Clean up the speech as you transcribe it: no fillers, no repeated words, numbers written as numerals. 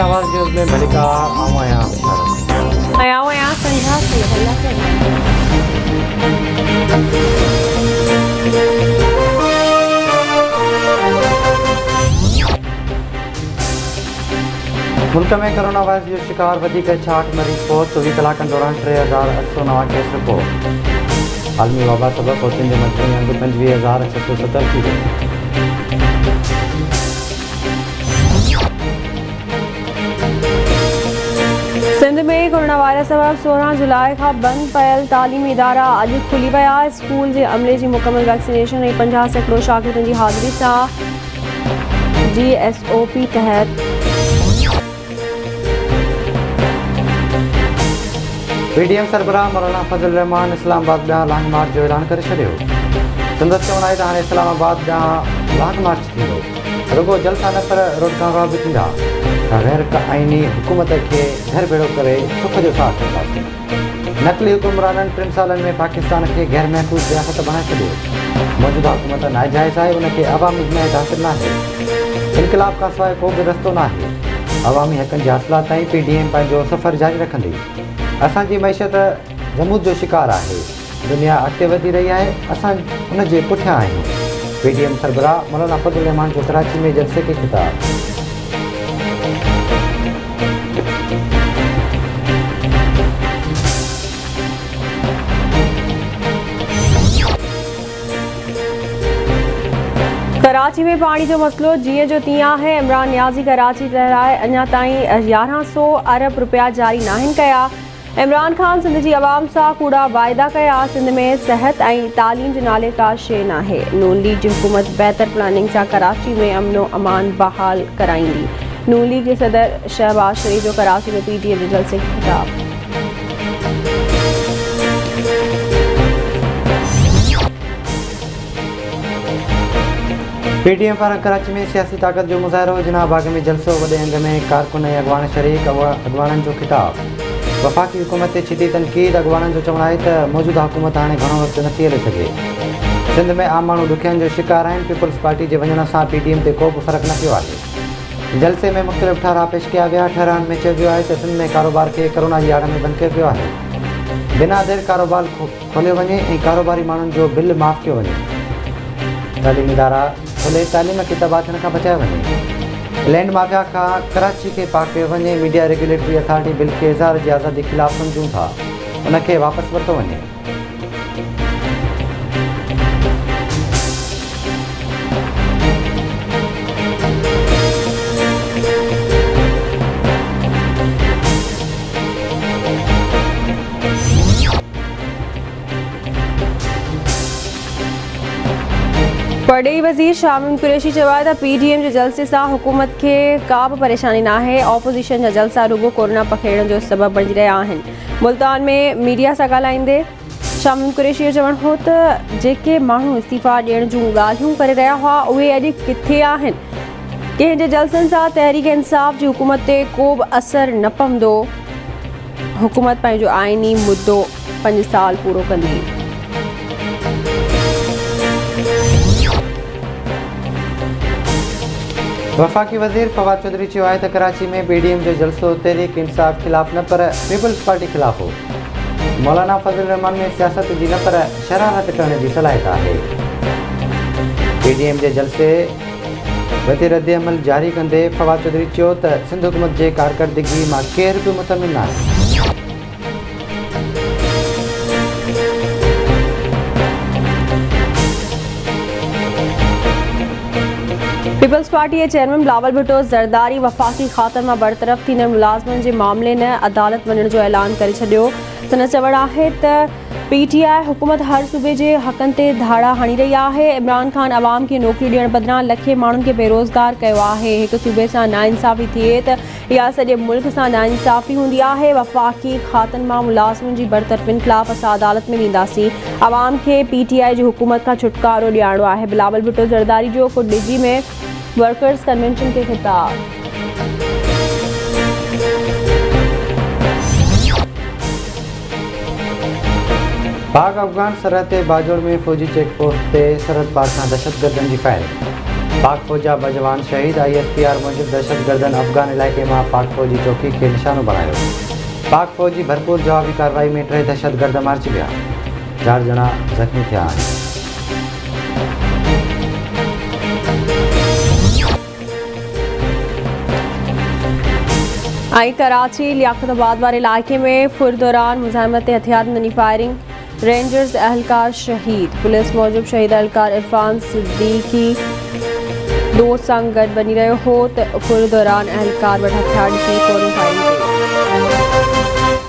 आवाज़ न्यूज़ में मलिका आया संध्या से हल्ला मुल्क में कोरोना वायरस जो शिकार वधिक 66 मरीज़ पहुंच 24 कलाकनि दौरान 3809 केस रिपोर्ट आलमी वबा सबब पहुचनि जो मजमूई अंग 25,670 थी वियो। सिंध में कोरोना वायरस सबब 16 जुलाई का बंद पयल तालीमी इदारा अॼु खुली विया। स्कूल के अमले की मुकम्मल वैक्सीनेशन और 50 सैकड़ों शागिर्दनि की हाज़िरी से GSOP तहत PDM सरबराह मौलाना फजल रहमान इस्लामाबाद ॾांहुं लॉन्ग मार्च जो ऐलान करे छॾियो। संदसि चवण आहे त हाणे इस्लामाबाद ॾांहुं लॉन्ग मार्च थींदो, रुगो जलसा न पर रोड कांगा बि थींदा। गैर आईनी हुकूमत के घर भेड़ो करे सुख जो साथ ॾींदासीं। नकली हुकुमराननि 3 सालनि में पाकिस्तान के गैर महफूज़ रियासत बणाए छॾियो। मौजूदा हुकूमत नाजाइज़ आहे, उनखे अवामी हिमायत हासिल न आहे। इनकलाब खां सवाइ को बि रस्तो न आहे। अवामी हक़नि जे हासिलात ताईं PDM पंहिंजो सफ़र जारी रखंदी। असांजी मैशत जमूद जो शिकार आहे। दुनिया अॻिते वधी रही आहे, असां उन जे पुठियां आहियूं। PDM सरबराह मौलाना फजल रहमान जो कराची में जलसे के खिताब। कराची में पानी जो मसलो जीअं जो तीअं है। इमरान नियाज़ी कराची लाइ अञा ताईं 1100 अरब रुपया जारी नाहिन कया। इमरान खान सिंध की आवाम सां कूड़ा वाइदा कया। सिंध में सेहत और तालीम के नाले का शे न है। नून लीग की हुकूमत बेहतर प्लानिंग से कराची में अमनो अमान बहाल कराईंदी। नून लीग के सदर शहबाज शरीफ जो कराची में PDM के जलसे की खिताब। PDM पारां कराची में सियासी ताकत जो मुज़ाहिरो। जिना बाग में जलसो, वॾे अंग में कारकुन ऐं अॻवान शरीक। अॻवाननि जो खिताब। वफ़ाक़ी हुकूमत ते छिती तनक़ीद। अॻवाननि जो चवणु आहे त मौजूदा हुकूमत हाणे घणो वक़्तु नथी हले सघे। सिंध में आम माण्हू ॾुखियनि जो शिकार आहिनि। पीपल्स पार्टी जे वञण सां PDM ते को बि फ़र्क़ु न पियो आहे। जलसे में मुख़्तलिफ़ ठारा पेश कया विया। ठहरान में चयो वियो आहे त सिंध में कारोबार खे कोरोना जी आड़ में बंदि कयो वियो आहे। बिना देर कारोबार खोलियो वञे ऐं कारोबारी माण्हुनि जो बिल माफ़ कयो वञे। तालीमी इदारा खोले तालीम खे तबाह थियण खां बचायो वञे। लैंड माफिया खां कराची के पाक कयो वञे। मीडिया रेगुलेटरी अथॉरिटी बिल के इज़हार जी आज़ादी ख़िलाफ़ सम्झूं था, उनखे वापसि वरितो वञे। वॾे वज़ीर शामीम कुरैशी चयो आहे त PDM जे जलसे सां हुकूमत खे का बि परेशानी न आहे। ऑपोज़िशन जा जलसा रुगो कोरोना पखेड़ण जो सबब बणी रहिया आहिनि। मुल्तान में मीडिया सां ॻाल्हाईंदे शामीम कुरैशी जो चवणु हो त जेके माण्हू इस्तीफ़ा ॾियण जूं ॻाल्हियूं करे रहिया हुआ उहे अॼु किथे आहिनि। कंहिं जे जलसनि सां तहरीक इंसाफ़ जी हुकूमत ते को बि असरु न पवंदो। हुकूमत पंहिंजो आइनी मुद्दो 5 साल पूरो कंदी। वफ़ाक़ी वज़ीर फवाद चौधरी चयो आहे त कराची में PDM जो जलसो तहरीक इंसाफ़ ख़िलाफ़ न पर पीपल्स पार्टी ख़िलाफ़ हो। मौलाना फजल रहमान में सियासत जी न पर शरारत करण जी सलाहियत आहे। PDM जे जलसे वती रद्द अमल जारी कंदे फवाद चौधरी चयो त सिंध हुकूमत जे कारकर्दगी मां केर बि मुतमिन न आहे। पीपल्स पार्टी के चेयरमैन बिलावल भुट्टो ज़रदारी वफ़ाक़ी ख़ातन मां बरतरफ़ थींदड़ मुलाज़िमनि जे मामले न अदालत वञण जो ऐलान करे छॾियो। संदसि चवणु आहे त PTI हुकूमत हर सूबे जे हक़नि ते धाड़ा हणी रही आहे। इमरान खान अवाम खे नौकरी ॾियण बदिरां लखे माण्हुनि खे बेरोज़गार कयो आहे। हिकु सूबे सां नाइंसाफ़ी थिए त इहा सॼे मुल्क सां नाइंसाफ़ी हूंदी आहे। वफ़ाक़ी ख़ातन मां मुलाज़िमनि जी बरतरफ़िन ख़िलाफ़ असां अदालत में वेंदासीं। अवाम खे PTI जी हुकूमत खां छुटकारो ॾियारणो आहे। बिलावल भुट्टो ज़रदारी जो कुडिजी में वर्कर्स कन्वेंशन के खिताब। पाक अफगान सरहद ते बाजोड़ में फ़ौजी चेक पोस्ट ते सरहद पार खां दहशतगर्दनि जी फायरिंग। पाक फौज जा 2 जवान शहीद। ISPR मूजिब दहशतगर्दन अफगान इलाइक़े में पाक फौजी चौकी के निशानो बनायो। पाक फौज जी भरपूर जवाबी कार्रवाई में 3 दहशतगर्द मारिजी विया। 4 ॼणा ज़ख़्मी थिया आहिनि। कराची लियाकताबाद वाले इलाके में फुर दौरान मुजाहिमत हथियारबंदी फायरिंग, रेंजर्स एहलकार शहीद। पुलिस मूजिब शहीद एहलकार इरफान सिद्दीकी दोस्त संग गॾु बनी रहियो हो त फुर दौरान एहलकार वटि हथियार ॾिसी फौरन फायरिंग कई।